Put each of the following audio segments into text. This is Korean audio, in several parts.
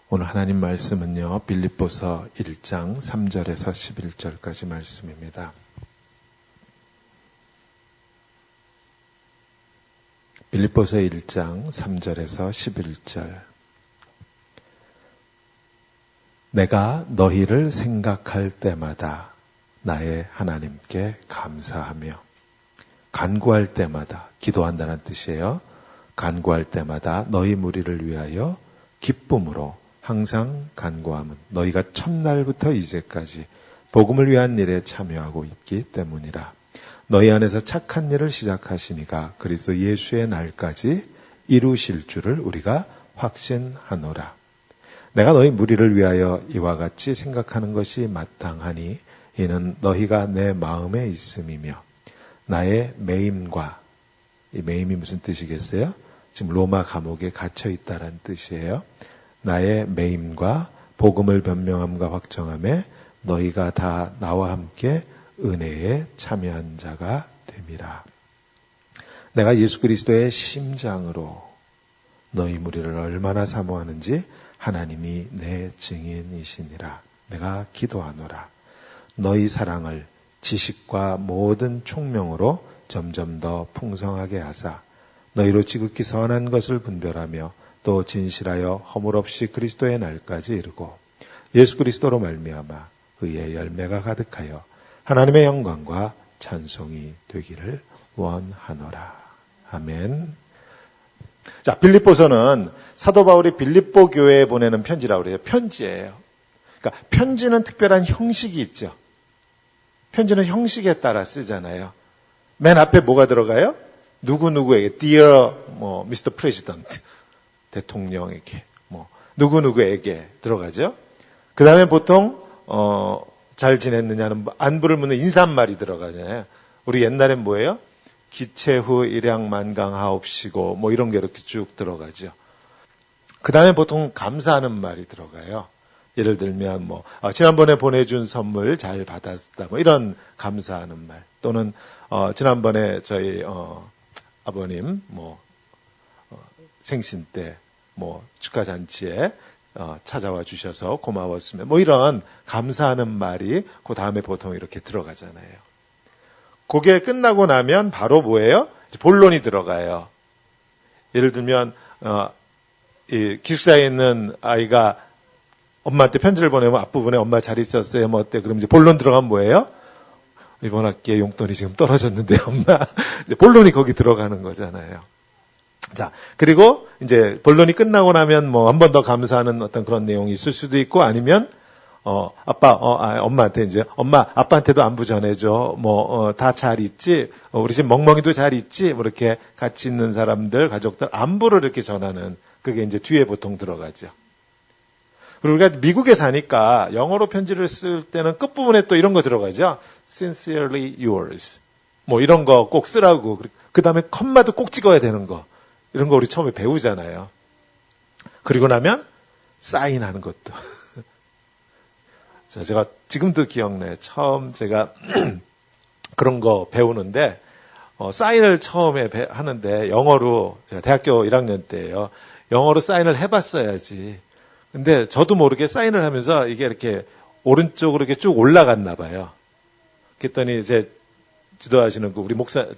오늘 하나님 말씀은요, 빌립보서 1장 3절에서 11절까지 말씀입니다. 빌립보서 1장 3절에서 11절. 내가 너희를 생각할 때마다 나의 하나님께 감사하며 간구할 때마다, 기도한다는 뜻이에요. 간구할 때마다 너희 무리를 위하여 기쁨으로 항상 간구함은 너희가 첫날부터 이제까지 복음을 위한 일에 참여하고 있기 때문이라. 너희 안에서 착한 일을 시작하시니가 그리스도 예수의 날까지 이루실 줄을 우리가 확신하노라. 내가 너희 무리를 위하여 이와 같이 생각하는 것이 마땅하니 이는 너희가 내 마음에 있음이며 나의 매임과, 이 매임이 무슨 뜻이겠어요? 지금 로마 감옥에 갇혀 있다는 뜻이에요. 나의 매임과 복음을 변명함과 확정함에 너희가 다 나와 함께 은혜에 참여한 자가 됨이라. 내가 예수 그리스도의 심장으로 너희 무리를 얼마나 사모하는지 하나님이 내 증인이시니라. 내가 기도하노라. 너희 사랑을 지식과 모든 총명으로 점점 더 풍성하게 하사 너희로 지극히 선한 것을 분별하며 또 진실하여 허물 없이 그리스도의 날까지 이르고 예수 그리스도로 말미암아 의의 열매가 가득하여 하나님의 영광과 찬송이 되기를 원하노라. 아멘. 자, 빌립보서는 사도 바울이 빌립보 교회에 보내는 편지라고 그래요. 편지예요. 그러니까 편지는 특별한 형식이 있죠. 편지는 형식에 따라 쓰잖아요. 맨 앞에 뭐가 들어가요? 누구누구에게, Dear Mr. President, 대통령에게, 누구누구에게 들어가죠. 그 다음에 보통 잘 지냈느냐는 안부를 묻는 인사말이 들어가잖아요. 우리 옛날엔 뭐예요? 기체후 일양만강하옵시고 이런 게 이렇게 쭉 들어가죠. 그 다음에 보통 감사하는 말이 들어가요. 예를 들면 지난번에 보내준 선물 잘 받았다 이런 감사하는 말, 또는 지난번에 저희 아버님 생신 때 축하 잔치에 찾아와 주셔서 고마웠으며 이런 감사하는 말이 그 다음에 보통 이렇게 들어가잖아요. 그게 끝나고 나면 바로 뭐예요? 본론이 들어가요. 예를 들면 이 기숙사에 있는 아이가 엄마한테 편지를 보내면 앞부분에 엄마 잘 있었어요? 어때? 그럼 이제 본론 들어가면 뭐예요? 이번 학기에 용돈이 지금 떨어졌는데 엄마. 이제 본론이 거기 들어가는 거잖아요. 자, 그리고 이제 본론이 끝나고 나면 한 번 더 감사하는 어떤 그런 내용이 있을 수도 있고, 아니면 엄마한테 이제 엄마 아빠한테도 안부 전해줘. 다 잘 있지? 우리 집 멍멍이도 잘 있지? 이렇게 같이 있는 사람들, 가족들 안부를 이렇게 전하는, 그게 이제 뒤에 보통 들어가죠. 그리고 우리가 미국에 사니까 영어로 편지를 쓸 때는 끝부분에 또 이런 거 들어가죠. Sincerely yours. 이런 거 꼭 쓰라고. 그 다음에 컴마도 꼭 찍어야 되는 거. 이런 거 우리 처음에 배우잖아요. 그리고 나면 사인하는 것도. 자, 제가 지금도 기억나요. 처음 제가 그런 거 배우는데 사인을 처음에 하는데 영어로, 제가 대학교 1학년 때예요. 영어로 사인을 해봤어야지. 근데 저도 모르게 사인을 하면서 이게 이렇게 오른쪽으로 이렇게 쭉 올라갔나 봐요. 그랬더니 이제 지도하시는 우리 목사님,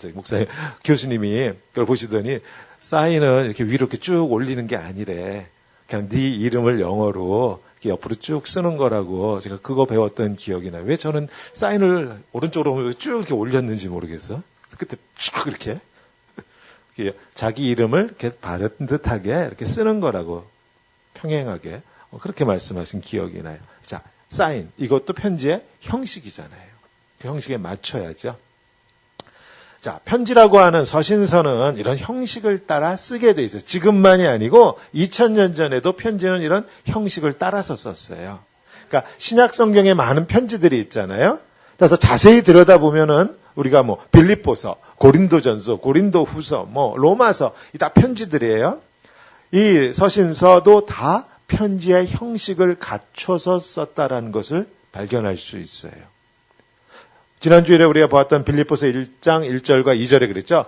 교수님이 그걸 보시더니 사인은 이렇게 위로 이렇게 쭉 올리는 게 아니래. 그냥 네 이름을 영어로 이렇게 옆으로 쭉 쓰는 거라고. 제가 그거 배웠던 기억이 나요. 왜 저는 사인을 오른쪽으로 쭉 이렇게 올렸는지 모르겠어. 그때 쭉 이렇게 자기 이름을 이렇게 바른 듯하게 이렇게 쓰는 거라고. 평행하게. 그렇게 말씀하신 기억이 나요. 자, 사인. 이것도 편지의 형식이잖아요. 그 형식에 맞춰야죠. 자, 편지라고 하는 서신서는 이런 형식을 따라 쓰게 돼 있어요. 지금만이 아니고 2000년 전에도 편지는 이런 형식을 따라서 썼어요. 그러니까 신약 성경에 많은 편지들이 있잖아요. 그래서 자세히 들여다보면은 우리가 빌립보서, 고린도전서, 고린도후서, 로마서, 이 다 편지들이에요. 이 서신서도 다 편지의 형식을 갖춰서 썼다라는 것을 발견할 수 있어요. 지난주에 우리가 보았던 빌립보서 1장 1절과 2절에 그랬죠.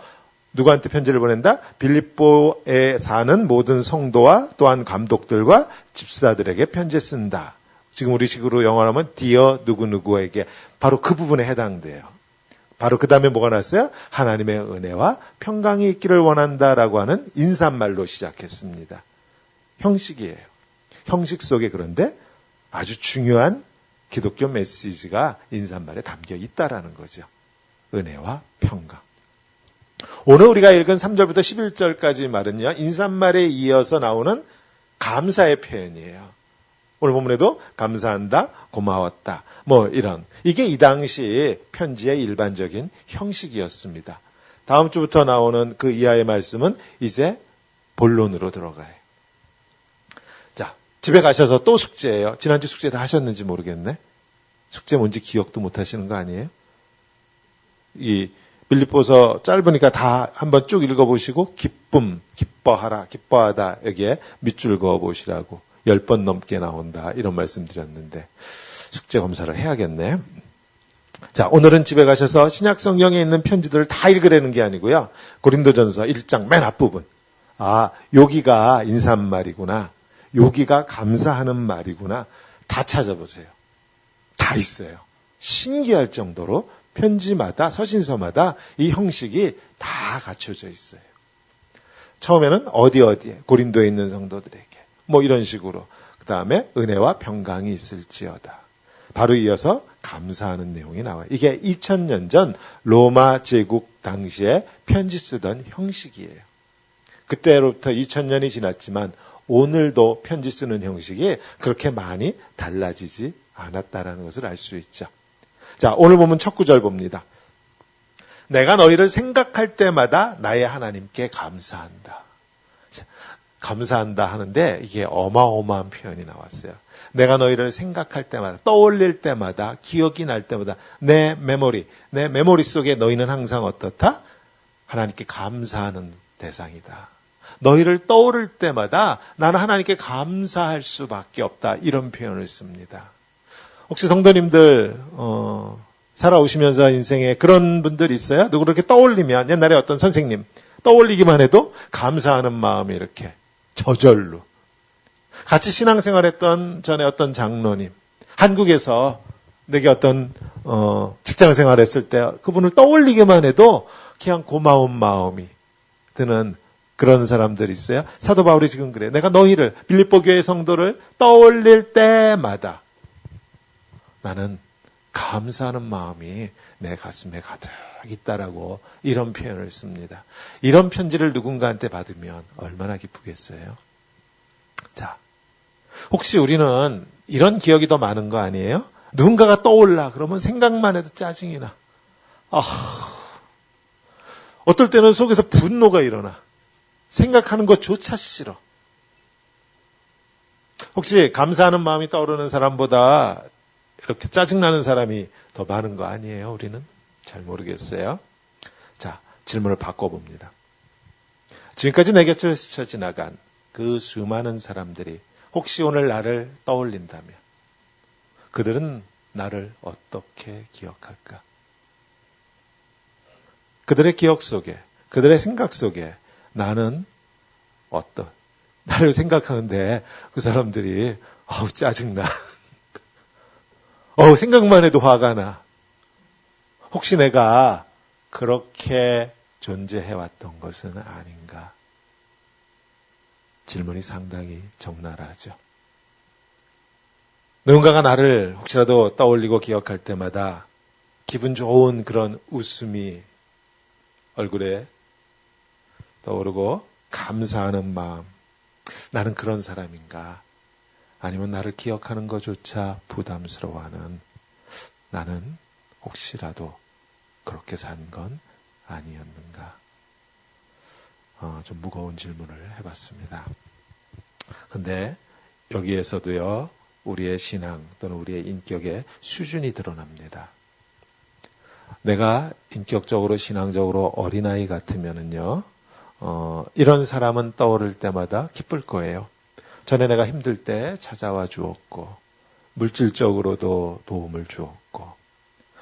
누구한테 편지를 보낸다? 빌립보에 사는 모든 성도와 또한 감독들과 집사들에게 편지 쓴다. 지금 우리 식으로 영어로 하면 Dear 누구누구에게 바로 그 부분에 해당돼요. 바로 그 다음에 뭐가 났어요? 하나님의 은혜와 평강이 있기를 원한다라고 하는 인사말로 시작했습니다. 형식이에요. 형식 속에 그런데 아주 중요한 기독교 메시지가 인사말에 담겨 있다라는 거죠. 은혜와 평강. 오늘 우리가 읽은 3절부터 11절까지 말은요, 인사말에 이어서 나오는 감사의 표현이에요. 오늘 본문에도 감사한다, 고마웠다, 이런. 이게 이 당시 편지의 일반적인 형식이었습니다. 다음 주부터 나오는 그 이하의 말씀은 이제 본론으로 들어가요. 자, 집에 가셔서 또 숙제예요. 지난주 숙제 다 하셨는지 모르겠네. 숙제 뭔지 기억도 못 하시는 거 아니에요? 이 빌립보서 짧으니까 다 한번 쭉 읽어보시고 기쁨, 기뻐하라, 기뻐하다 여기에 밑줄 그어보시라고 10번 넘게 나온다 이런 말씀 드렸는데 숙제 검사를 해야겠네. 자, 오늘은 집에 가셔서 신약 성경에 있는 편지들을 다 읽으라는 게 아니고요. 고린도전서 1장 맨 앞부분. 아, 여기가 인사말이구나. 여기가 감사하는 말이구나. 다 찾아보세요. 다 있어요. 신기할 정도로 편지마다 서신서마다 이 형식이 다 갖춰져 있어요. 처음에는 어디에 고린도에 있는 성도들에게 이런 식으로 그 다음에 은혜와 평강이 있을지어다. 바로 이어서 감사하는 내용이 나와요. 이게 2000년 전 로마 제국 당시에 편지 쓰던 형식이에요. 그때로부터 2000년이 지났지만 오늘도 편지 쓰는 형식이 그렇게 많이 달라지지 않았다라는 것을 알 수 있죠. 자, 오늘 보면 첫 구절 봅니다. 내가 너희를 생각할 때마다 나의 하나님께 감사한다. 감사한다 하는데 이게 어마어마한 표현이 나왔어요. 내가 너희를 생각할 때마다, 떠올릴 때마다, 기억이 날 때마다 내 메모리 속에 너희는 항상 어떻다? 하나님께 감사하는 대상이다. 너희를 떠오를 때마다 나는 하나님께 감사할 수밖에 없다. 이런 표현을 씁니다. 혹시 성도님들 살아오시면서 인생에 그런 분들 있어요? 누구 이렇게 떠올리면 옛날에 어떤 선생님 떠올리기만 해도 감사하는 마음이 이렇게 저절로. 같이 신앙생활했던 전에 어떤 장로님 한국에서 내게 어떤 직장생활했을 때 그분을 떠올리기만 해도 그냥 고마운 마음이 드는 그런 사람들이 있어요. 사도 바울이 지금 그래요. 내가 너희를 빌립보 교회 성도를 떠올릴 때마다 나는 감사하는 마음이 내 가슴에 가득 있다라고 이런 표현을 씁니다. 이런 편지를 누군가한테 받으면 얼마나 기쁘겠어요? 자, 혹시 우리는 이런 기억이 더 많은 거 아니에요? 누군가가 떠올라 그러면 생각만 해도 짜증이 나. 어떨 때는 속에서 분노가 일어나. 생각하는 것조차 싫어. 혹시 감사하는 마음이 떠오르는 사람보다 이렇게 짜증나는 사람이 더 많은 거 아니에요? 우리는? 잘 모르겠어요. 자, 질문을 바꿔봅니다. 지금까지 내 곁을 스쳐 지나간 그 수많은 사람들이 혹시 오늘 나를 떠올린다면 그들은 나를 어떻게 기억할까? 그들의 기억 속에, 그들의 생각 속에 나는 나를 생각하는데 그 사람들이 짜증나. 생각만 해도 화가 나. 혹시 내가 그렇게 존재해왔던 것은 아닌가? 질문이 상당히 적나라하죠. 누군가가 나를 혹시라도 떠올리고 기억할 때마다 기분 좋은 그런 웃음이 얼굴에 떠오르고 감사하는 마음. 나는 그런 사람인가? 아니면 나를 기억하는 것조차 부담스러워하는 나는 혹시라도 그렇게 산 건 아니었는가? 좀 무거운 질문을 해봤습니다. 근데 여기에서도요, 우리의 신앙 또는 우리의 인격의 수준이 드러납니다. 내가 인격적으로 신앙적으로 어린아이 같으면은요, 이런 사람은 떠오를 때마다 기쁠 거예요. 전에 내가 힘들 때 찾아와 주었고 물질적으로도 도움을 주었고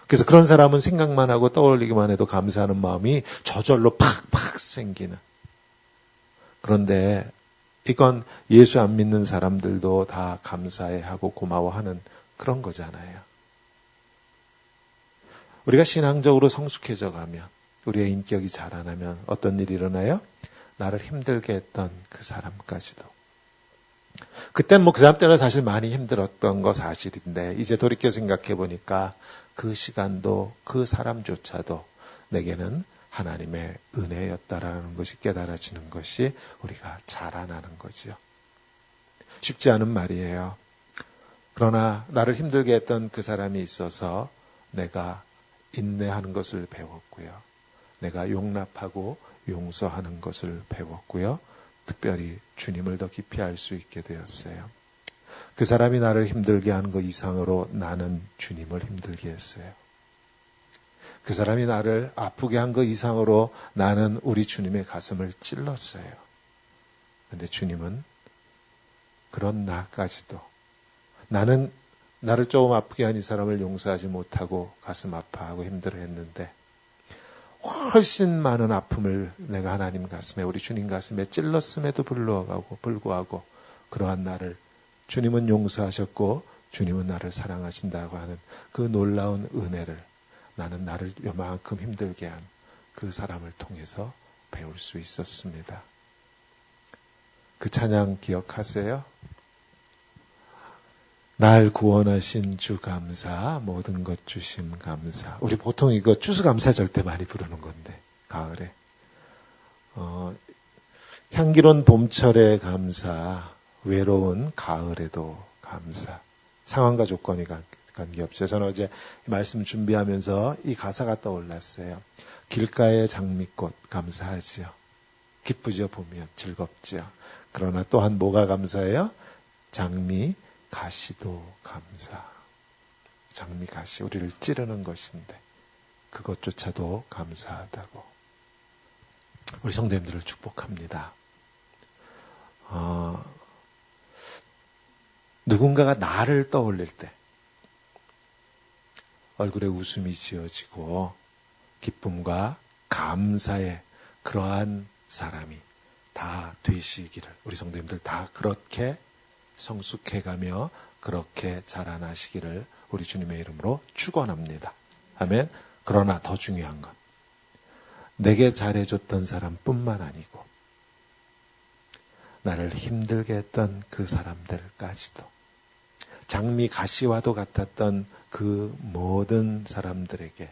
그래서 그런 사람은 생각만 하고 떠올리기만 해도 감사하는 마음이 저절로 팍팍 생기는. 그런데 이건 예수 안 믿는 사람들도 다 감사해하고 고마워하는 그런 거잖아요. 우리가 신앙적으로 성숙해져 가면, 우리의 인격이 자라나면 어떤 일이 일어나요? 나를 힘들게 했던 그 사람까지도. 그때는 그 사람 때는 사실 많이 힘들었던 거 사실인데, 이제 돌이켜 생각해 보니까 그 시간도 그 사람조차도 내게는 하나님의 은혜였다라는 것이 깨달아지는 것이 우리가 자라나는 거죠. 쉽지 않은 말이에요. 그러나 나를 힘들게 했던 그 사람이 있어서 내가 인내하는 것을 배웠고요. 내가 용납하고 용서하는 것을 배웠고요. 특별히 주님을 더 깊이 알 수 있게 되었어요. 그 사람이 나를 힘들게 하는 것 이상으로 나는 주님을 힘들게 했어요. 그 사람이 나를 아프게 한 것 이상으로 나는 우리 주님의 가슴을 찔렀어요. 그런데 주님은 그런 나까지도 나는 나를 조금 아프게 한 이 사람을 용서하지 못하고 가슴 아파하고 힘들어했는데 훨씬 많은 아픔을 내가 하나님 가슴에 우리 주님 가슴에 찔렀음에도 불구하고 그러한 나를 주님은 용서하셨고 주님은 나를 사랑하신다고 하는 그 놀라운 은혜를 나는 나를 요만큼 힘들게 한 그 사람을 통해서 배울 수 있었습니다. 그 찬양 기억하세요? 날 구원하신 주 감사, 모든 것 주심 감사. 우리 보통 이거 추수감사 절대 많이 부르는 건데, 가을에. 향기로운 봄철에 감사, 외로운 가을에도 감사. 상황과 조건이 관계없죠. 저는 어제 말씀 준비하면서 이 가사가 떠올랐어요. 길가의 장미꽃 감사하지요. 기쁘죠, 보면 즐겁죠. 그러나 또한 뭐가 감사해요? 장미 가시도 감사. 장미 가시, 우리를 찌르는 것인데 그것조차도 감사하다고. 우리 성도님들을 축복합니다. 누군가가 나를 떠올릴 때 얼굴에 웃음이 지어지고 기쁨과 감사의 그러한 사람이 다 되시기를, 우리 성도님들 다 그렇게 성숙해가며 그렇게 자라나시기를 우리 주님의 이름으로 축원합니다. 아멘. 그러나 더 중요한 건 내게 잘해줬던 사람뿐만 아니고 나를 힘들게 했던 그 사람들까지도, 장미 가시와도 같았던 그 모든 사람들에게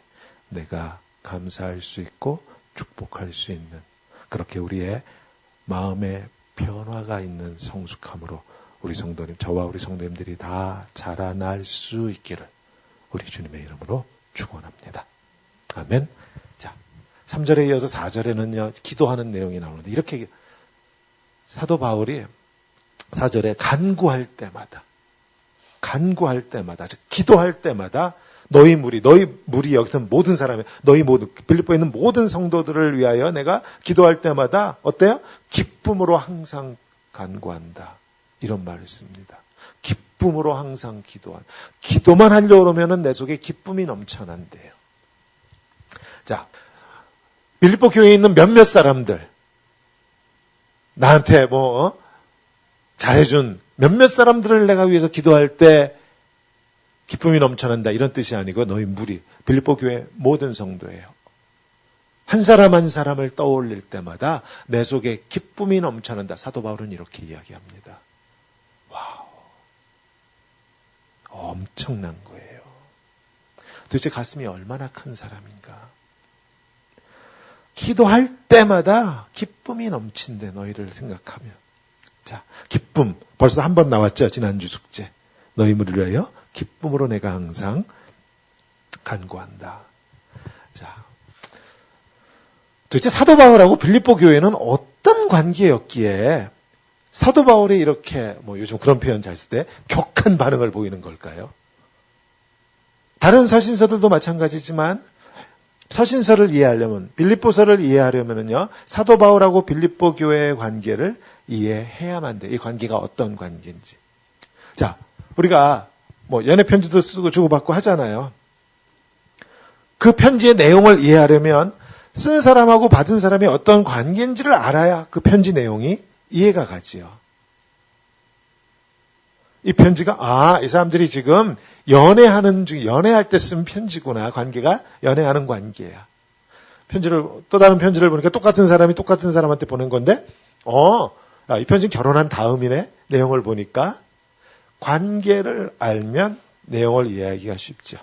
내가 감사할 수 있고 축복할 수 있는, 그렇게 우리의 마음의 변화가 있는 성숙함으로 우리 성도님, 저와 우리 성도님들이 다 자라날 수 있기를 우리 주님의 이름으로 축원합니다. 아멘. 자, 3절에 이어서 4절에는요, 기도하는 내용이 나오는데, 이렇게 사도 바울이 4절에 간구할 때마다, 즉 기도할 때마다 너희 무리 여기서 모든 사람이, 너희 모두 빌립보에 있는 모든 성도들을 위하여 내가 기도할 때마다 어때요? 기쁨으로 항상 간구한다. 이런 말을 씁니다. 기쁨으로 항상 기도만 하려고 그러면은 내 속에 기쁨이 넘쳐난대요. 자, 빌립보 교회에 있는 몇몇 사람들, 나한테 잘해준 몇몇 사람들을 내가 위해서 기도할 때 기쁨이 넘쳐난다, 이런 뜻이 아니고 너희 무리, 빌립보 교회 모든 성도예요. 한 사람 한 사람을 떠올릴 때마다 내 속에 기쁨이 넘쳐난다. 사도 바울은 이렇게 이야기합니다. 와우, 엄청난 거예요. 도대체 가슴이 얼마나 큰 사람인가. 기도할 때마다 기쁨이 넘친대, 너희를 생각하면. 자, 기쁨 벌써 한 번 나왔죠, 지난주 숙제. 너희 무리를 위하여 기쁨으로 내가 항상 간구한다. 자, 도대체 사도 바울하고 빌립보 교회는 어떤 관계였기에 사도 바울이 이렇게 요즘 그런 표현 잘 쓸 때 격한 반응을 보이는 걸까요? 다른 서신서들도 마찬가지지만 서신서를 이해하려면, 빌립보서를 이해하려면은요, 사도 바울하고 빌립보 교회의 관계를 이해해야만 돼. 이 관계가 어떤 관계인지. 자, 우리가 연애 편지도 쓰고 주고받고 하잖아요. 그 편지의 내용을 이해하려면 쓴 사람하고 받은 사람이 어떤 관계인지를 알아야 그 편지 내용이 이해가 가지요. 이 편지가 이 사람들이 지금 연애할 때 쓴 편지구나. 관계가 연애하는 관계야. 또 다른 편지를 보니까 똑같은 사람이 똑같은 사람한테 보낸 건데 이 편지는 결혼한 다음이네. 내용을 보니까 관계를 알면 내용을 이해하기가 쉽죠.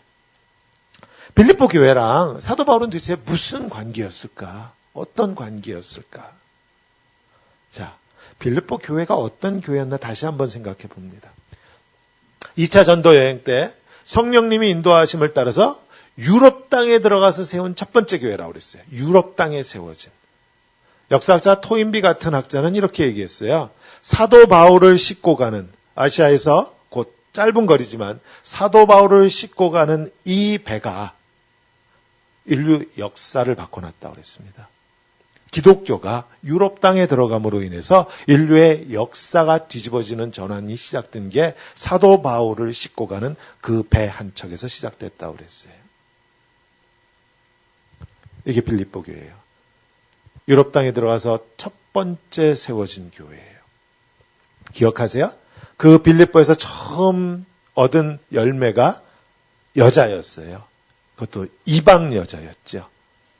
빌립보 교회랑 사도 바울은 도대체 무슨 관계였을까? 어떤 관계였을까? 자, 빌립보 교회가 어떤 교회였나 다시 한번 생각해 봅니다. 2차 전도 여행 때 성령님이 인도하심을 따라서 유럽 땅에 들어가서 세운 첫 번째 교회라고 그랬어요. 유럽 땅에 세워진. 역사학자 토인비 같은 학자는 이렇게 얘기했어요. 사도 바울을 싣고 가는, 아시아에서 곧 짧은 거리지만 사도 바울을 싣고 가는 이 배가 인류 역사를 바꿔놨다고 그랬습니다. 기독교가 유럽 땅에 들어감으로 인해서 인류의 역사가 뒤집어지는 전환이 시작된 게 사도 바울을 싣고 가는 그 배 한 척에서 시작됐다고 그랬어요. 이게 빌립보 교회예요. 유럽 땅에 들어가서 첫 번째 세워진 교회예요. 기억하세요? 그 빌립보에서 처음 얻은 열매가 여자였어요. 그것도 이방 여자였죠.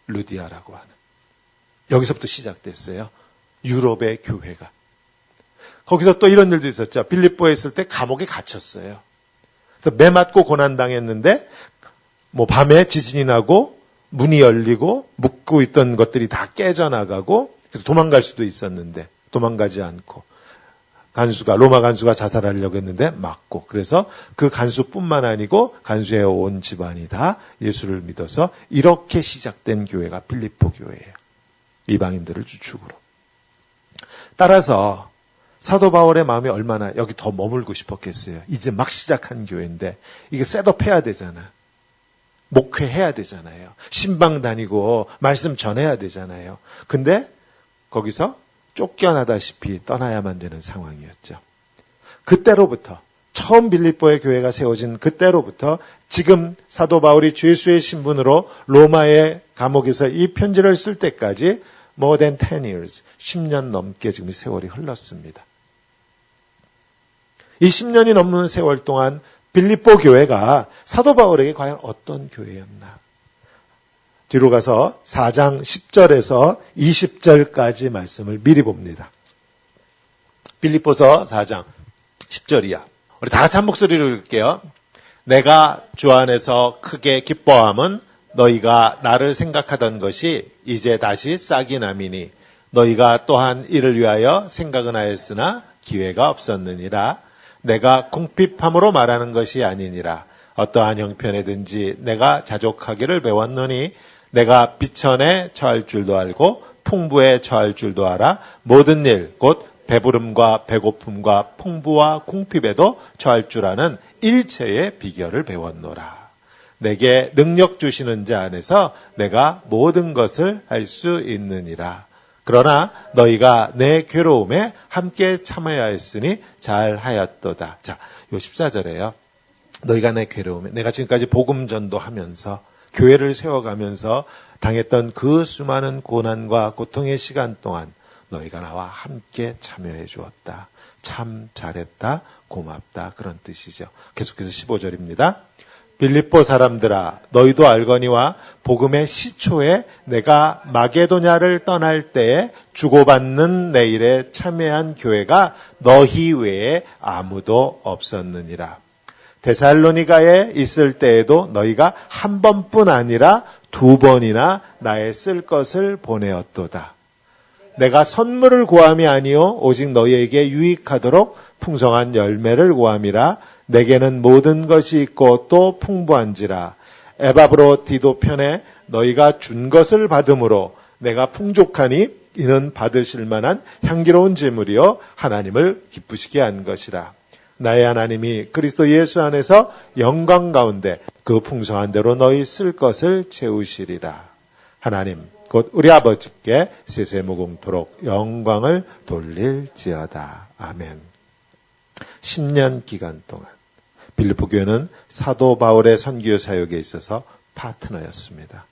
루디아라고 하는. 여기서부터 시작됐어요. 유럽의 교회가. 거기서 또 이런 일도 있었죠. 빌립보에 있을 때 감옥에 갇혔어요. 그래서 매 맞고 고난당했는데 밤에 지진이 나고 문이 열리고 묶고 있던 것들이 다 깨져나가고 그래서 도망갈 수도 있었는데 도망가지 않고 로마 간수가 자살하려고 했는데 막고 그래서 그 간수뿐만 아니고 간수의 온 집안이 다 예수를 믿어서 이렇게 시작된 교회가 빌립보 교회예요. 이방인들을 주축으로. 따라서 사도 바울의 마음이 얼마나 여기 더 머물고 싶었겠어요. 이제 막 시작한 교회인데 이게 셋업해야 되잖아. 목회해야 되잖아요. 신방 다니고 말씀 전해야 되잖아요. 근데 거기서 쫓겨나다시피 떠나야만 되는 상황이었죠. 그때로부터 처음 빌립보의 교회가 세워진 그때로부터 지금 사도 바울이 주 예수의 신분으로 로마의 감옥에서 이 편지를 쓸 때까지 more than 10 years, 10년 넘게 지금 세월이 흘렀습니다. 이 10년이 넘는 세월 동안 빌립보 교회가 사도 바울에게 과연 어떤 교회였나? 뒤로 가서 4장 10절에서 20절까지 말씀을 미리 봅니다. 빌립보서 4장 10절이야. 우리 다 같이 한 목소리로 읽을게요. 내가 주 안에서 크게 기뻐함은 너희가 나를 생각하던 것이 이제 다시 싹이 남이니 너희가 또한 이를 위하여 생각은 하였으나 기회가 없었느니라. 내가 궁핍함으로 말하는 것이 아니니라. 어떠한 형편에든지 내가 자족하기를 배웠노니 내가 비천에 처할 줄도 알고 풍부에 처할 줄도 알아. 모든 일 곧 배부름과 배고픔과 풍부와 궁핍에도 처할 줄 아는 일체의 비결을 배웠노라. 내게 능력 주시는 자 안에서 내가 모든 것을 할 수 있느니라. 그러나 너희가 내 괴로움에 함께 참아야 했으니 잘하였도다. 자, 요 14절에요. 너희가 내 괴로움에, 내가 지금까지 복음 전도하면서 교회를 세워가면서 당했던 그 수많은 고난과 고통의 시간 동안 너희가 나와 함께 참여해 주었다. 참 잘했다. 고맙다. 그런 뜻이죠. 계속해서 15절입니다. 빌립보 사람들아 너희도 알거니와 복음의 시초에 내가 마게도냐를 떠날 때에 주고받는 내 일에 참여한 교회가 너희 외에 아무도 없었느니라. 데살로니가에 있을 때에도 너희가 한 번뿐 아니라 2번이나 나의 쓸 것을 보내었도다. 내가 선물을 구함이 아니요 오직 너희에게 유익하도록 풍성한 열매를 구함이라. 내게는 모든 것이 있고 또 풍부한지라. 에바브로디도 편에 너희가 준 것을 받음으로 내가 풍족하니 이는 받으실 만한 향기로운 제물이요 하나님을 기쁘시게 한 것이라. 나의 하나님이 그리스도 예수 안에서 영광 가운데 그 풍성한 대로 너희 쓸 것을 채우시리라. 하나님 곧 우리 아버지께 세세무궁토록 영광을 돌릴지어다. 아멘. 10년 기간 동안 빌립보 교회는 사도 바울의 선교 사역에 있어서 파트너였습니다.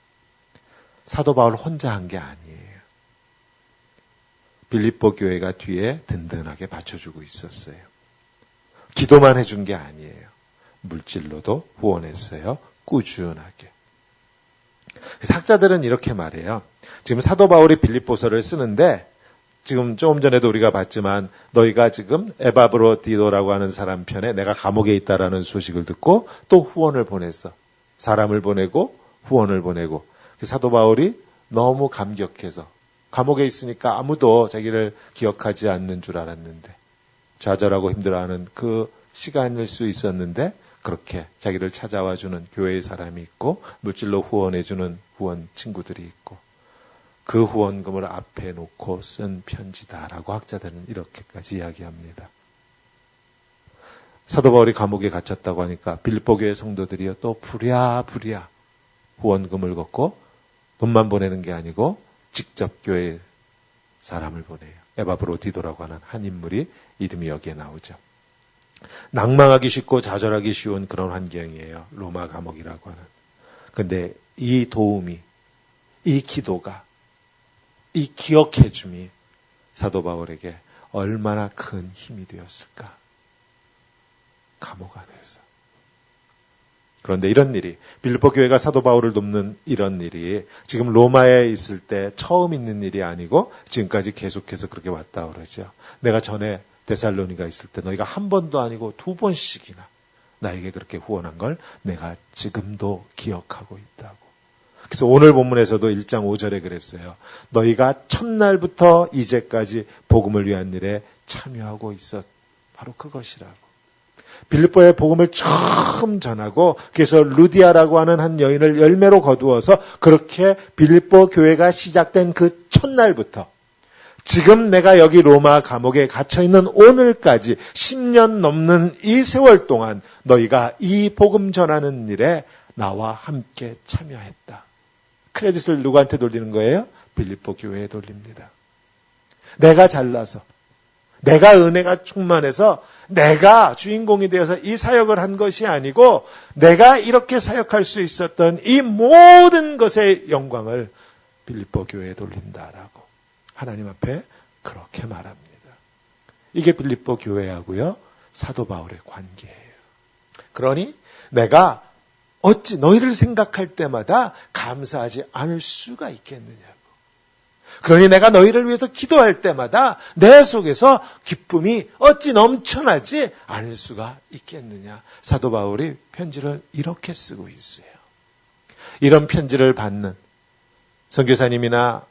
사도 바울 혼자 한 게 아니에요. 빌립보 교회가 뒤에 든든하게 받쳐주고 있었어요. 기도만 해준 게 아니에요. 물질로도 후원했어요. 꾸준하게. 학자들은 이렇게 말해요. 지금 사도 바울이 빌립보서를 쓰는데 지금 조금 전에도 우리가 봤지만 너희가 지금 에바브로디도라고 하는 사람 편에 내가 감옥에 있다라는 소식을 듣고 또 후원을 보냈어. 사람을 보내고 후원을 보내고. 사도 바울이 너무 감격해서 감옥에 있으니까 아무도 자기를 기억하지 않는 줄 알았는데 좌절하고 힘들어하는 그 시간일 수 있었는데 그렇게 자기를 찾아와 주는 교회의 사람이 있고 물질로 후원해 주는 후원 친구들이 있고 그 후원금을 앞에 놓고 쓴 편지다라고 학자들은 이렇게까지 이야기합니다. 사도 바울이 감옥에 갇혔다고 하니까 빌립보 교회 성도들이요 또 부랴부랴 후원금을 걷고 돈만 보내는 게 아니고 직접 교회 사람을 보내요. 에바브로디도라고 하는 한 인물이 이름이 여기에 나오죠. 낭망하기 쉽고 좌절하기 쉬운 그런 환경이에요. 로마 감옥이라고 하는. 그런데 이 도움이, 이 기도가, 이 기억해줌이 사도 바울에게 얼마나 큰 힘이 되었을까. 감옥 안에서. 그런데 이런 일이 빌립보 교회가 사도 바울을 돕는 이런 일이 지금 로마에 있을 때 처음 있는 일이 아니고 지금까지 계속해서 그렇게 왔다 그러죠. 내가 전에 데살로니가 있을 때 너희가 한 번도 아니고 2번씩이나 나에게 그렇게 후원한 걸 내가 지금도 기억하고 있다고. 그래서 오늘 본문에서도 1장 5절에 그랬어요. 너희가 첫날부터 이제까지 복음을 위한 일에 참여하고 있었. 바로 그것이라고. 빌립보에 복음을 처음 전하고 그래서 루디아라고 하는 한 여인을 열매로 거두어서 그렇게 빌립보 교회가 시작된 그 첫날부터 지금 내가 여기 로마 감옥에 갇혀있는 오늘까지 10년 넘는 이 세월 동안 너희가 이 복음 전하는 일에 나와 함께 참여했다. 크레딧을 누구한테 돌리는 거예요? 빌립보 교회에 돌립니다. 내가 잘나서 내가 은혜가 충만해서 내가 주인공이 되어서 이 사역을 한 것이 아니고 내가 이렇게 사역할 수 있었던 이 모든 것의 영광을 빌립보 교회에 돌린다라고 하나님 앞에 그렇게 말합니다. 이게 빌립보 교회하고요 사도 바울의 관계예요. 그러니 내가 어찌 너희를 생각할 때마다 감사하지 않을 수가 있겠느냐고. 그러니 내가 너희를 위해서 기도할 때마다 내 속에서 기쁨이 어찌 넘쳐나지 않을 수가 있겠느냐. 사도 바울이 편지를 이렇게 쓰고 있어요. 이런 편지를 받는 선교사님이나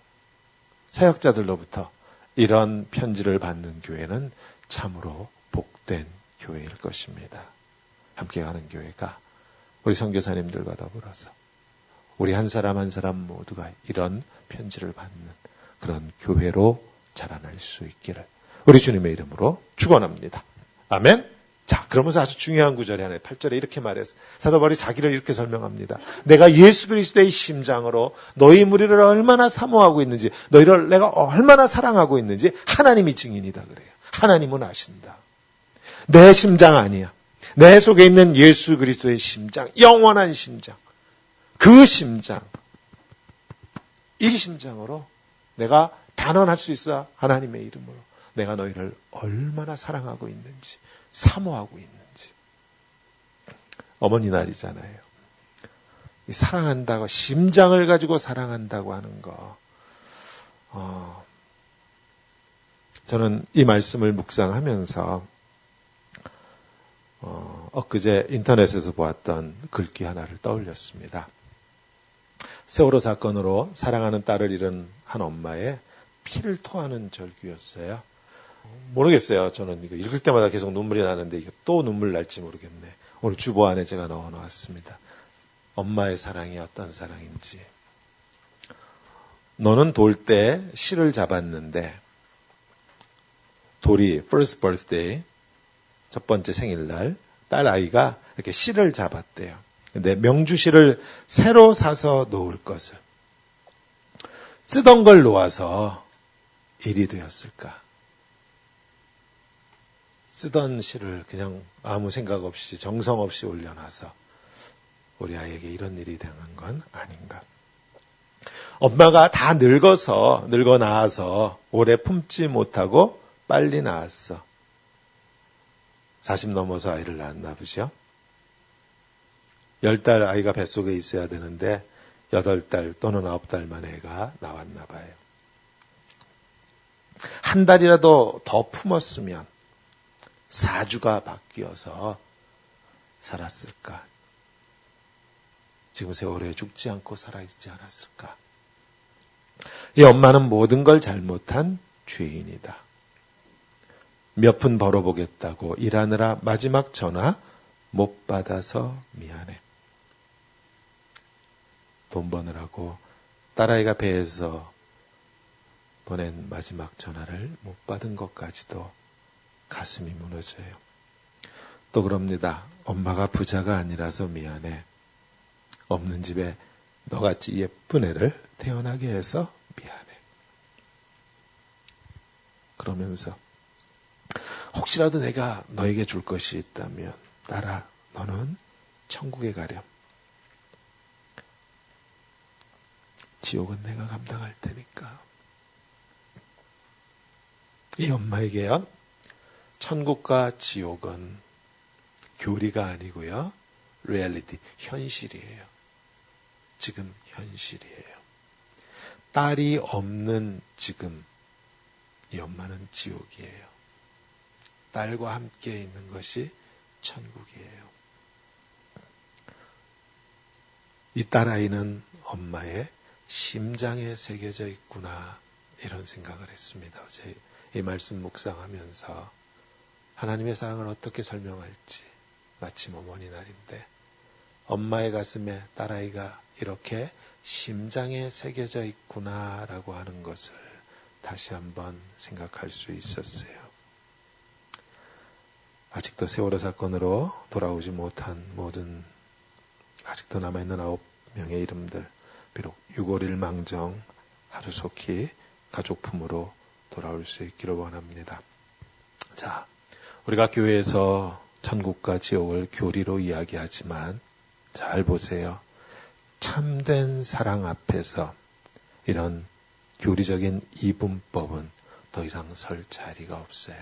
사역자들로부터 이런 편지를 받는 교회는 참으로 복된 교회일 것입니다. 함께 가는 교회가 우리 선교사님들과 더불어서 우리 한 사람 한 사람 모두가 이런 편지를 받는 그런 교회로 자라날 수 있기를 우리 주님의 이름으로 축원합니다. 아멘. 자, 그러면서 아주 중요한 구절이 하나 8절에 이렇게 말해서 사도 바울이 자기를 이렇게 설명합니다. 내가 예수 그리스도의 심장으로 너희 무리를 얼마나 사모하고 있는지 너희를 내가 얼마나 사랑하고 있는지 하나님이 증인이다 그래요. 하나님은 아신다. 내 심장 아니야. 내 속에 있는 예수 그리스도의 심장, 영원한 심장. 그 심장. 이 심장으로 내가 단언할 수 있어. 하나님의 이름으로. 내가 너희를 얼마나 사랑하고 있는지, 사모하고 있는지. 어머니 날이잖아요. 이 사랑한다고, 심장을 가지고 사랑한다고 하는 거. 저는 이 말씀을 묵상하면서 엊그제 인터넷에서 보았던 글귀 하나를 떠올렸습니다. 세월호 사건으로 사랑하는 딸을 잃은 한 엄마의 피를 토하는 절규였어요. 모르겠어요. 저는 이거 읽을 때마다 계속 눈물이 나는데 이거 또 눈물 날지 모르겠네. 오늘 주보 안에 제가 넣어놓았습니다. 엄마의 사랑이 어떤 사랑인지. 너는 돌 때 실을 잡았는데 돌이 first birthday 첫 번째 생일날 딸 아이가 이렇게 실을 잡았대요. 근데 명주실을 새로 사서 놓을 것을 쓰던 걸 놓아서 일이 되었을까? 쓰던 실을 그냥 아무 생각 없이 정성 없이 올려놔서 우리 아이에게 이런 일이 당한 건 아닌가. 엄마가 다 늙어 나와서 오래 품지 못하고 빨리 낳았어. 40 넘어서 아이를 낳았나 보죠. 10달 아이가 뱃속에 있어야 되는데 8달 또는 9달 만에 애가 나왔나 봐요. 한 달이라도 더 품었으면 사주가 바뀌어서 살았을까? 지금 세월에 죽지 않고 살아있지 않았을까? 이 엄마는 모든 걸 잘못한 죄인이다. 몇 푼 벌어보겠다고 일하느라 마지막 전화 못 받아서 미안해. 돈 버느라고 딸아이가 배에서 보낸 마지막 전화를 못 받은 것까지도 가슴이 무너져요. 또 그럽니다. 엄마가 부자가 아니라서 미안해. 없는 집에 너같이 예쁜 애를 태어나게 해서 미안해. 그러면서 혹시라도 내가 너에게 줄 것이 있다면 딸아, 너는 천국에 가렴. 지옥은 내가 감당할 테니까. 이 엄마에게요, 천국과 지옥은 교리가 아니고요, 리얼리티, 현실이에요. 지금 현실이에요. 딸이 없는 지금 이 엄마는 지옥이에요. 딸과 함께 있는 것이 천국이에요. 이 딸아이는 엄마의 심장에 새겨져 있구나, 이런 생각을 했습니다. 어제 이 말씀 묵상하면서 하나님의 사랑을 어떻게 설명할지, 마침 어머니 날인데 엄마의 가슴에 딸아이가 이렇게 심장에 새겨져 있구나라고 하는 것을 다시 한번 생각할 수 있었어요. 아직도 세월호 사건으로 돌아오지 못한 모든 아직도 남아있는 9명의 이름들, 비록 6.51 망정 하루속히 가족 품으로 돌아올 수 있기를 원합니다. 자, 우리가 교회에서 천국과 지옥을 교리로 이야기하지만 잘 보세요. 참된 사랑 앞에서 이런 교리적인 이분법은 더 이상 설 자리가 없어요.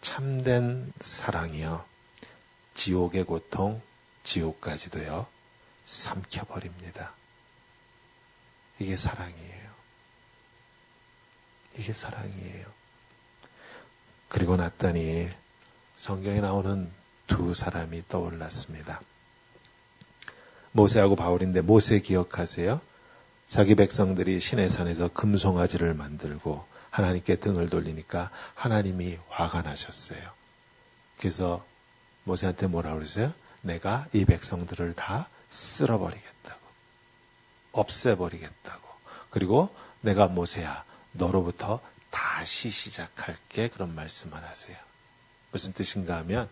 참된 사랑이요, 지옥의 고통, 지옥까지도요, 삼켜버립니다. 이게 사랑이에요. 이게 사랑이에요. 그리고 났더니 성경에 나오는 두 사람이 떠올랐습니다. 모세하고 바울인데, 모세 기억하세요? 자기 백성들이 시내산에서 금송아지를 만들고 하나님께 등을 돌리니까 하나님이 화가 나셨어요. 그래서 모세한테 뭐라고 그러세요? 내가 이 백성들을 다 쓸어버리겠다고, 없애버리겠다고. 그리고 내가 모세야, 너로부터 다시 시작할게, 그런 말씀을 하세요. 무슨 뜻인가 하면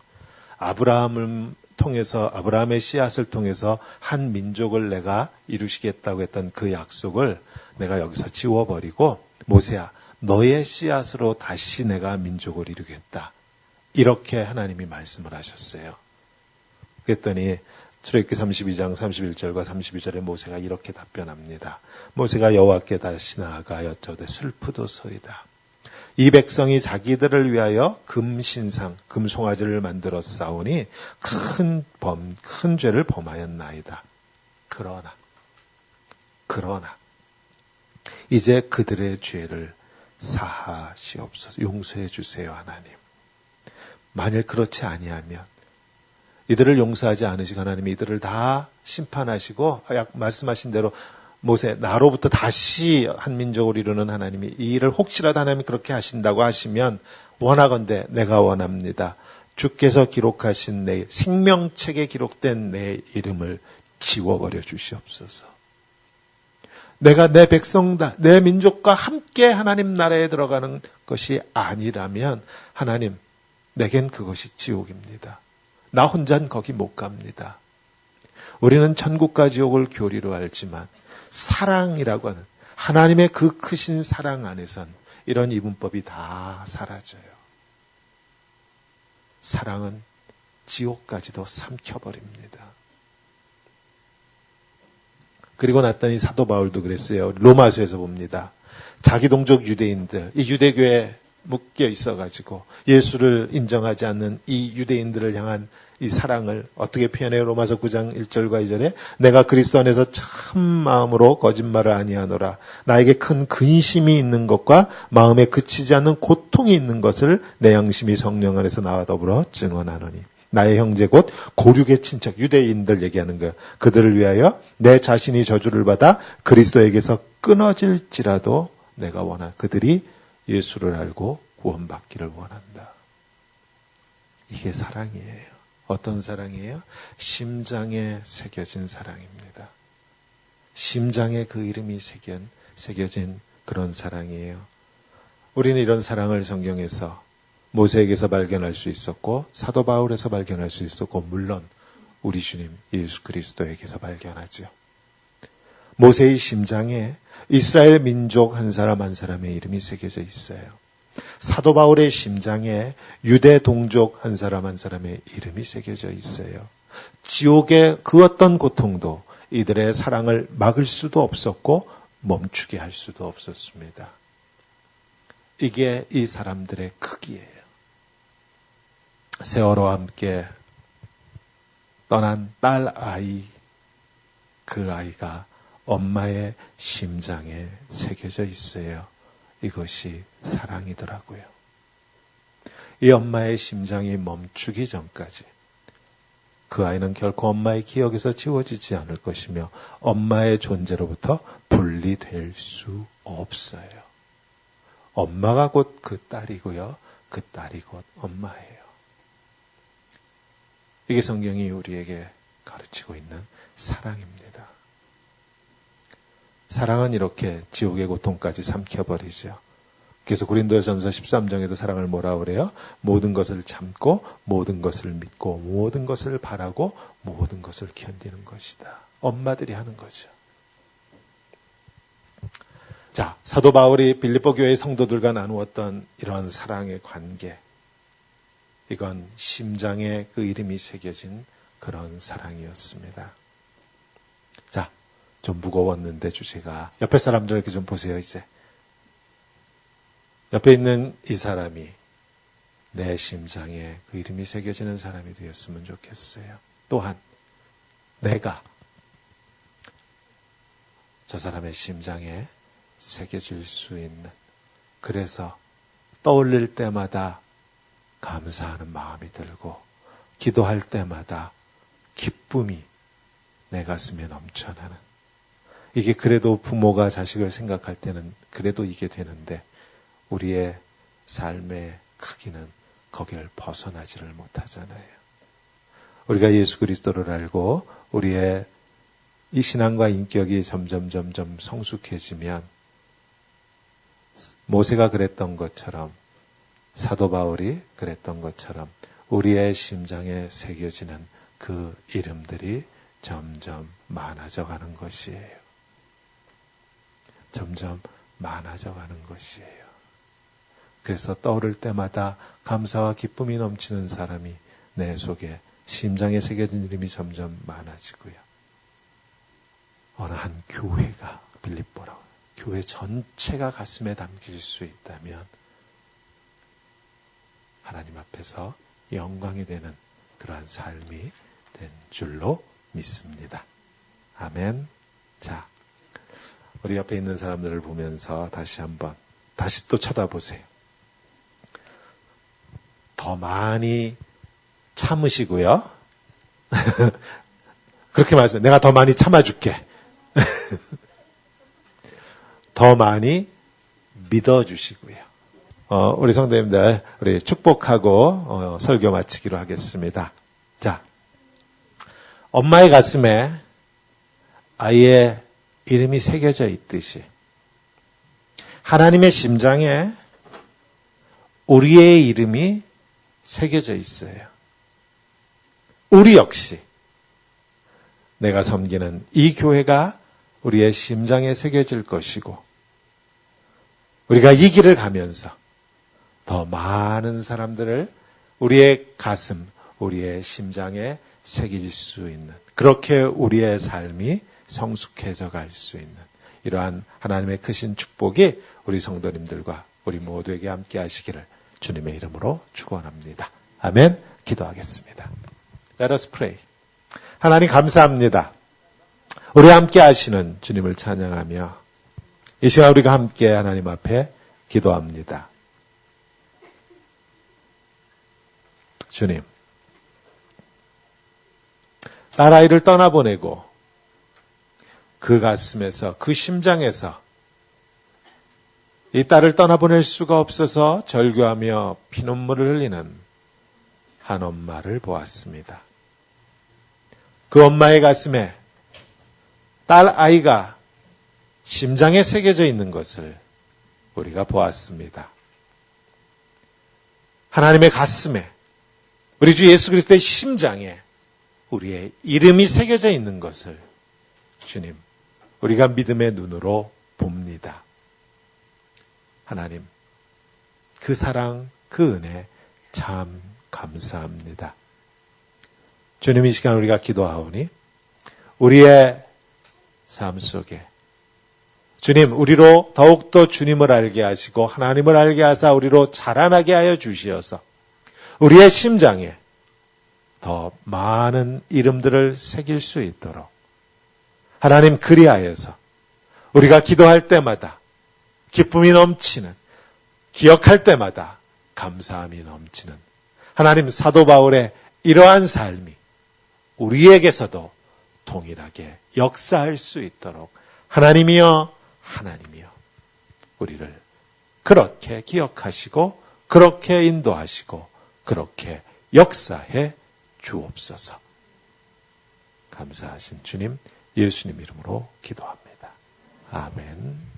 아브라함을 통해서, 아브라함의 씨앗을 통해서 한 민족을 내가 이루시겠다고 했던 그 약속을 내가 여기서 지워버리고, 모세야, 너의 씨앗으로 다시 내가 민족을 이루겠다, 이렇게 하나님이 말씀을 하셨어요. 그랬더니 출애굽기 32장 31절과 32절에 모세가 이렇게 답변합니다. 모세가 여호와께 다시 나아가 여쭤되 슬프도소이다. 이 백성이 자기들을 위하여 금신상, 금송아지를 만들어 싸우니 큰 죄를 범하였나이다. 그러나 이제 그들의 죄를 사하시옵소서. 용서해 주세요, 하나님. 만일 그렇지 아니하면, 이들을 용서하지 않으시고 하나님이 이들을 다 심판하시고, 말씀하신 대로 모세, 나로부터 다시 한 민족을 이루는 하나님이 이 일을 혹시라도 하나님이 그렇게 하신다고 하시면, 원하건대 내가 원합니다. 주께서 기록하신 내 생명책에 기록된 내 이름을 지워버려 주시옵소서. 내가 내 백성다, 내 민족과 함께 하나님 나라에 들어가는 것이 아니라면 하나님, 내겐 그것이 지옥입니다. 나 혼자는 거기 못 갑니다. 우리는 천국과 지옥을 교리로 알지만 사랑이라고 하는 하나님의 그 크신 사랑 안에선 이런 이분법이 다 사라져요. 사랑은 지옥까지도 삼켜버립니다. 그리고 났더니 사도 바울도 그랬어요. 로마서에서 봅니다. 자기 동족 유대인들, 이 유대교에 묶여 있어가지고 예수를 인정하지 않는 이 유대인들을 향한 이 사랑을 어떻게 표현해요? 로마서 9장 1절과 2절에 내가 그리스도 안에서 참 마음으로 거짓말을 아니하노라. 나에게 큰 근심이 있는 것과 마음에 그치지 않는 고통이 있는 것을 내 양심이 성령 안에서 나와 더불어 증언하노니. 나의 형제 곧 고륙의 친척 유대인들 얘기하는 거예요. 그들을 위하여 내 자신이 저주를 받아 그리스도에게서 끊어질지라도 내가 원한 그들이 예수를 알고 구원받기를 원한다. 이게 사랑이에요. 어떤 사랑이에요? 심장에 새겨진 사랑입니다. 심장에 그 이름이 새겨진 그런 사랑이에요. 우리는 이런 사랑을 성경에서 모세에게서 발견할 수 있었고 사도 바울에서 발견할 수 있었고 물론 우리 주님 예수 그리스도에게서 발견하죠. 모세의 심장에 이스라엘 민족 한 사람 한 사람의 이름이 새겨져 있어요. 사도 바울의 심장에 유대 동족 한 사람 한 사람의 이름이 새겨져 있어요. 지옥의 그 어떤 고통도 이들의 사랑을 막을 수도 없었고 멈추게 할 수도 없었습니다. 이게 이 사람들의 크기예요. 세월호와 함께 떠난 딸 아이, 그 아이가 엄마의 심장에 새겨져 있어요. 이것이 사랑이더라고요. 이 엄마의 심장이 멈추기 전까지 그 아이는 결코 엄마의 기억에서 지워지지 않을 것이며 엄마의 존재로부터 분리될 수 없어요. 엄마가 곧 그 딸이고요. 그 딸이 곧 엄마예요. 이게 성경이 우리에게 가르치고 있는 사랑입니다. 사랑은 이렇게 지옥의 고통까지 삼켜버리죠. 그래서 고린도전서 13장에서 사랑을 뭐라 그래요? 모든 것을 참고 모든 것을 믿고 모든 것을 바라고 모든 것을 견디는 것이다. 엄마들이 하는 거죠. 자, 사도 바울이 빌립보 교회의 성도들과 나누었던 이런 사랑의 관계, 이건 심장에 그 이름이 새겨진 그런 사랑이었습니다. 자, 좀 무거웠는데 주제가 옆에 사람들 이렇게 좀 보세요. 이제 옆에 있는 이 사람이 내 심장에 그 이름이 새겨지는 사람이 되었으면 좋겠어요. 또한 내가 저 사람의 심장에 새겨질 수 있는, 그래서 떠올릴 때마다 감사하는 마음이 들고 기도할 때마다 기쁨이 내 가슴에 넘쳐나는, 이게 그래도 부모가 자식을 생각할 때는 그래도 이게 되는데 우리의 삶의 크기는 거기를 벗어나지를 못하잖아요. 우리가 예수 그리스도를 알고 우리의 이 신앙과 인격이 점점 성숙해지면 모세가 그랬던 것처럼, 사도 바울이 그랬던 것처럼 우리의 심장에 새겨지는 그 이름들이 점점 많아져 가는 것이에요. 점점 많아져 가는 것이에요. 그래서 떠오를 때마다 감사와 기쁨이 넘치는 사람이 내 속에 심장에 새겨진 이름이 점점 많아지고요. 어느 한 교회가, 빌립보라고 교회 전체가 가슴에 담길 수 있다면 하나님 앞에서 영광이 되는 그러한 삶이 된 줄로 믿습니다. 아멘. 자, 우리 옆에 있는 사람들을 보면서 다시 또 쳐다보세요. 더 많이 참으시고요. 그렇게 말씀해요. 내가 더 많이 참아줄게. 더 많이 믿어주시고요. 우리 성도님들, 우리 축복하고 설교 마치기로 하겠습니다. 자, 엄마의 가슴에 아이의 이름이 새겨져 있듯이 하나님의 심장에 우리의 이름이 새겨져 있어요. 우리 역시 내가 섬기는 이 교회가 우리의 심장에 새겨질 것이고 우리가 이 길을 가면서 더 많은 사람들을 우리의 가슴, 우리의 심장에 새길 수 있는, 그렇게 우리의 삶이 성숙해져 갈 수 있는 이러한 하나님의 크신 축복이 우리 성도님들과 우리 모두에게 함께 하시기를 주님의 이름으로 축원합니다. 아멘. 기도하겠습니다. Let us pray. 하나님 감사합니다. 우리 함께 하시는 주님을 찬양하며 이 시간 우리가 함께 하나님 앞에 기도합니다. 주님, 딸아이를 떠나보내고 그 가슴에서 그 심장에서 이 딸을 떠나보낼 수가 없어서 절규하며 피눈물을 흘리는 한 엄마를 보았습니다. 그 엄마의 가슴에 딸아이가 심장에 새겨져 있는 것을 우리가 보았습니다. 하나님의 가슴에 우리 주 예수 그리스도의 심장에 우리의 이름이 새겨져 있는 것을 주님, 우리가 믿음의 눈으로 봅니다. 하나님, 그 사랑, 그 은혜 참 감사합니다. 주님, 이 시간 우리가 기도하오니 우리의 삶 속에 주님, 우리로 더욱더 주님을 알게 하시고 하나님을 알게 하사 우리로 자라나게 하여 주시어서 우리의 심장에 더 많은 이름들을 새길 수 있도록 하나님 그리하여서 우리가 기도할 때마다 기쁨이 넘치는, 기억할 때마다 감사함이 넘치는 하나님 사도 바울의 이러한 삶이 우리에게서도 동일하게 역사할 수 있도록 하나님이여 우리를 그렇게 기억하시고 그렇게 인도하시고 그렇게 역사해 주옵소서. 감사하신 주님, 예수님 이름으로 기도합니다. 아멘.